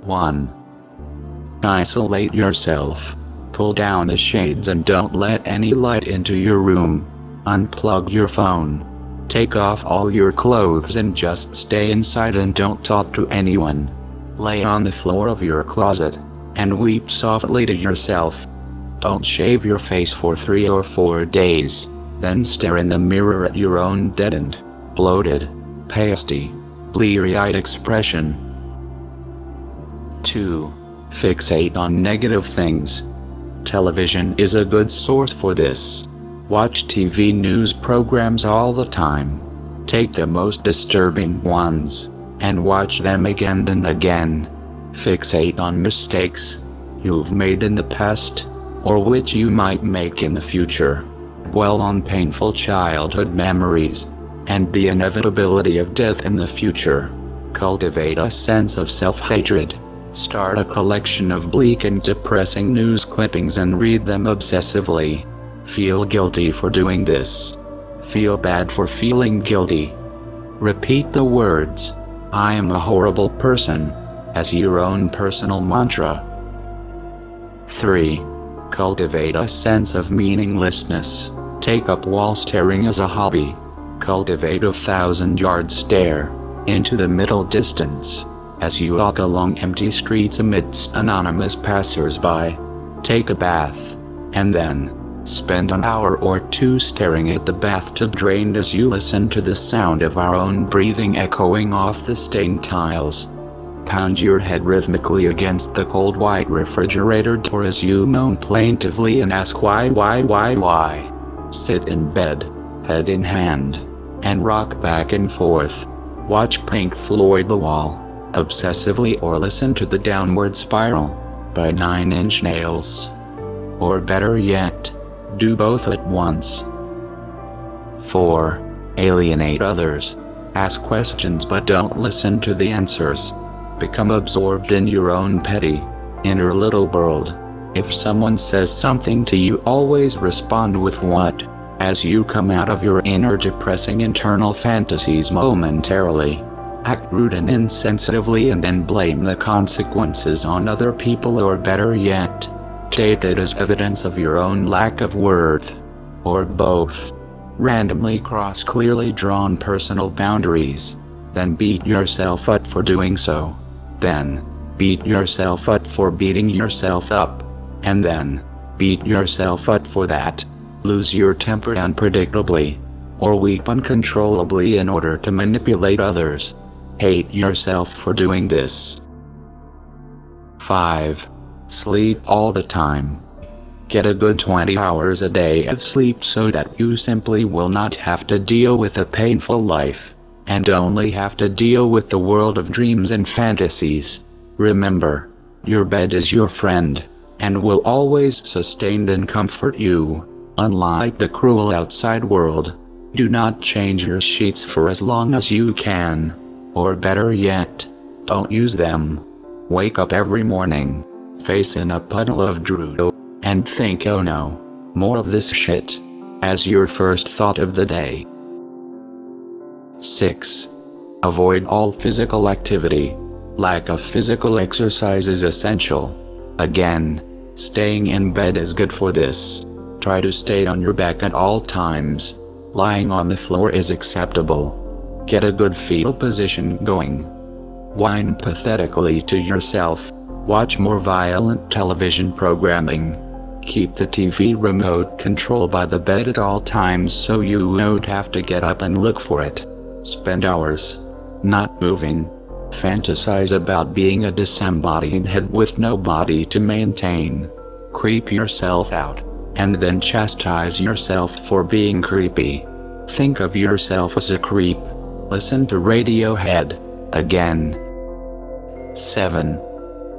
1. Isolate yourself. Pull down the shades and don't let any light into your room. Unplug your phone. Take off all your clothes and just stay inside and don't talk to anyone. Lay on the floor of your closet and weep softly to yourself. Don't shave your face for 3 or 4 days. Then stare in the mirror at your own deadened, bloated, pasty, bleary-eyed expression. 2. Fixate on negative things. Television is a good source for this. Watch TV news programs all the time. Take the most disturbing ones and watch them again and again. Fixate on mistakes you've made in the past, or which you might make in the future. Dwell on painful childhood memories and the inevitability of death in the future. Cultivate a sense of self-hatred. Start a collection of bleak and depressing news clippings and read them obsessively. Feel guilty for doing this. Feel bad for feeling guilty. Repeat the words, "I am a horrible person," as your own personal mantra. 3. Cultivate a sense of meaninglessness. Take up wall staring as a hobby. Cultivate a 1,000-yard stare into the middle distance as you walk along empty streets amidst anonymous passers-by. Take a bath, and then spend an hour or 2 staring at the bathtub drain as you listen to the sound of our own breathing echoing off the stained tiles. Pound your head rhythmically against the cold white refrigerator door as you moan plaintively and ask why. Sit in bed, head in hand, and rock back and forth. Watch Pink Floyd The Wall obsessively, or listen to The Downward Spiral by 9 Inch Nails. Or better yet, do both at once. 4. Alienate others. Ask questions but don't listen to the answers. Become absorbed in your own petty, inner little world. If someone says something to you, always respond with what, as you come out of your inner depressing internal fantasies momentarily. Act rude and insensitively and then blame the consequences on other people, or better yet, take it as evidence of your own lack of worth. Or both. Randomly cross clearly drawn personal boundaries. Then beat yourself up for doing so. Then beat yourself up for beating yourself up. And then beat yourself up for that. Lose your temper unpredictably, or weep uncontrollably in order to manipulate others. Hate yourself for doing this. 5. Sleep all the time. Get a good 20 hours a day of sleep so that you simply will not have to deal with a painful life, and only have to deal with the world of dreams and fantasies. Remember, your bed is your friend, and will always sustain and comfort you. Unlike the cruel outside world, do not change your sheets for as long as you can. Or better yet, don't use them. Wake up every morning, face in a puddle of drool, and think, "Oh no, more of this shit," as your first thought of the day. 6. Avoid all physical activity. Lack of physical exercise is essential. Again, staying in bed is good for this. Try to stay on your back at all times. Lying on the floor is acceptable. Get a good fetal position going. Whine pathetically to yourself. Watch more violent television programming. Keep the TV remote control by the bed at all times so you don't have to get up and look for it. Spend hours not moving. Fantasize about being a disembodied head with no body to maintain. Creep yourself out, and then chastise yourself for being creepy. Think of yourself as a creep. Listen to Radiohead again. 7.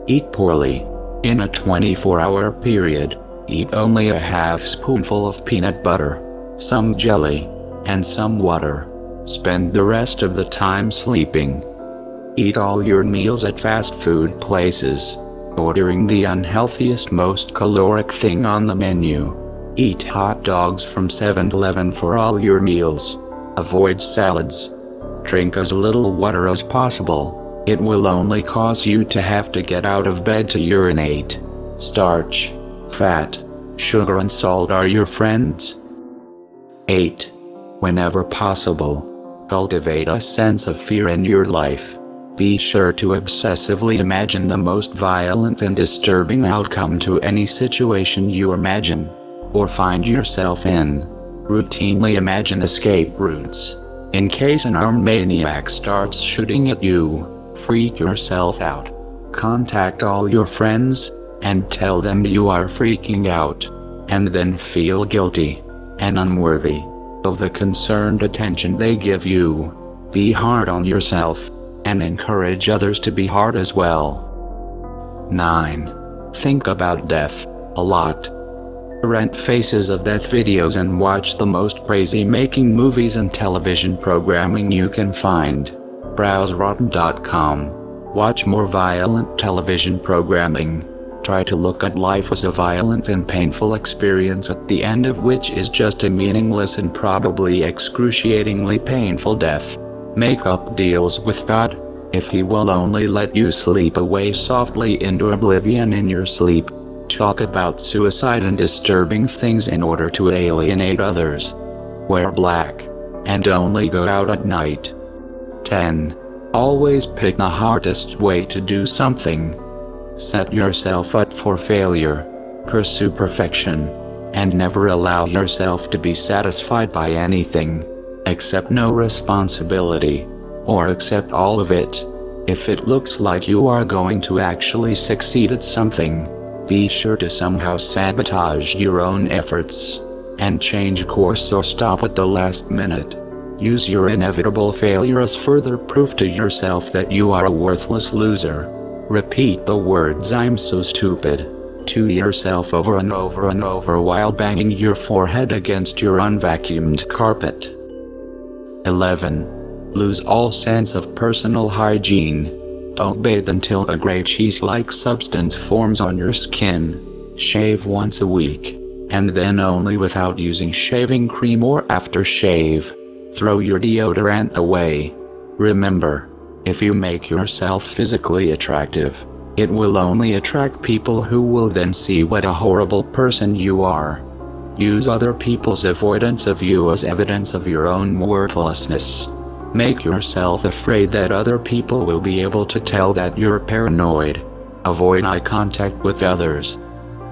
Eat poorly. In a 24-hour period, eat only a half spoonful of peanut butter, some jelly, and some water. Spend the rest of the time sleeping. Eat all your meals at fast food places, ordering the unhealthiest, most caloric thing on the menu. Eat hot dogs from 7-Eleven for all your meals. Avoid salads. Drink as little water as possible. It will only cause you to have to get out of bed to urinate. Starch, fat, sugar and salt are your friends. 8. Whenever possible, cultivate a sense of fear in your life. Be sure to obsessively imagine the most violent and disturbing outcome to any situation you imagine or find yourself in. Routinely imagine escape routes. In case an armed maniac starts shooting at you, freak yourself out. Contact all your friends and tell them you are freaking out, and then feel guilty and unworthy of the concerned attention they give you. Be hard on yourself and encourage others to be hard as well. 9. Think about death a lot. Rent Faces of Death videos and watch the most crazy making movies and television programming you can find. Browse rotten.com. Watch more violent television programming. Try to look at life as a violent and painful experience at the end of which is just a meaningless and probably excruciatingly painful death. Make up deals with God, if He will only let you sleep away softly into oblivion in your sleep. Talk about suicide and disturbing things in order to alienate others. Wear black, and only go out at night. 10. Always pick the hardest way to do something. Set yourself up for failure. Pursue perfection, and never allow yourself to be satisfied by anything. Accept no responsibility, or accept all of it. If it looks like you are going to actually succeed at something, be sure to somehow sabotage your own efforts, and change course or stop at the last minute. Use your inevitable failure as further proof to yourself that you are a worthless loser. Repeat the words "I'm so stupid" to yourself over and over and over while banging your forehead against your unvacuumed carpet. 11. Lose all sense of personal hygiene. Don't bathe until a gray cheese-like substance forms on your skin. Shave once a week, and then only without using shaving cream or aftershave. Throw your deodorant away. Remember, if you make yourself physically attractive, it will only attract people who will then see what a horrible person you are. Use other people's avoidance of you as evidence of your own worthlessness. Make yourself afraid that other people will be able to tell that you're paranoid. Avoid eye contact with others.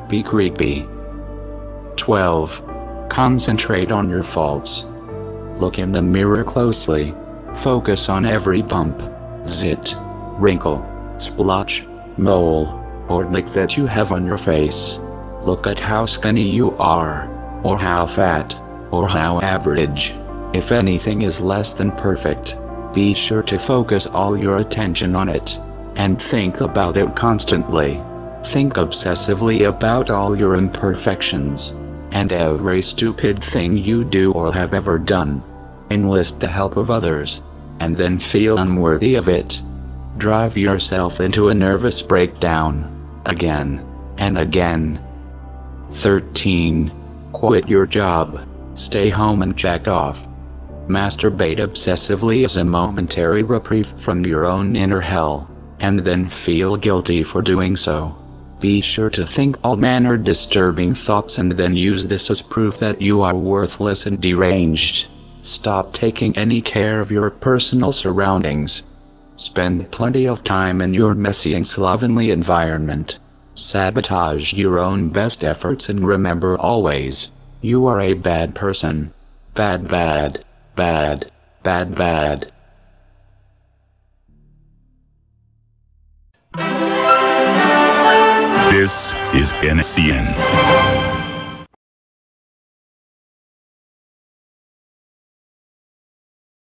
Be creepy. 12. Concentrate on your faults. Look in the mirror closely. Focus on every bump, zit, wrinkle, splotch, mole, or nick that you have on your face. Look at how skinny you are, or how fat, or how average. If anything is less than perfect, be sure to focus all your attention on it, and think about it constantly. Think obsessively about all your imperfections, and every stupid thing you do or have ever done. Enlist the help of others, and then feel unworthy of it. Drive yourself into a nervous breakdown, again, and again. 13. Quit your job, stay home and jack off. Masturbate obsessively as a momentary reprieve from your own inner hell, and then feel guilty for doing so. Be sure to think all manner disturbing thoughts and then use this as proof that you are worthless and deranged. Stop taking any care of your personal surroundings. Spend plenty of time in your messy and slovenly environment. Sabotage your own best efforts and remember always, you are a bad person. Bad, bad, bad, bad, bad. This is NCN.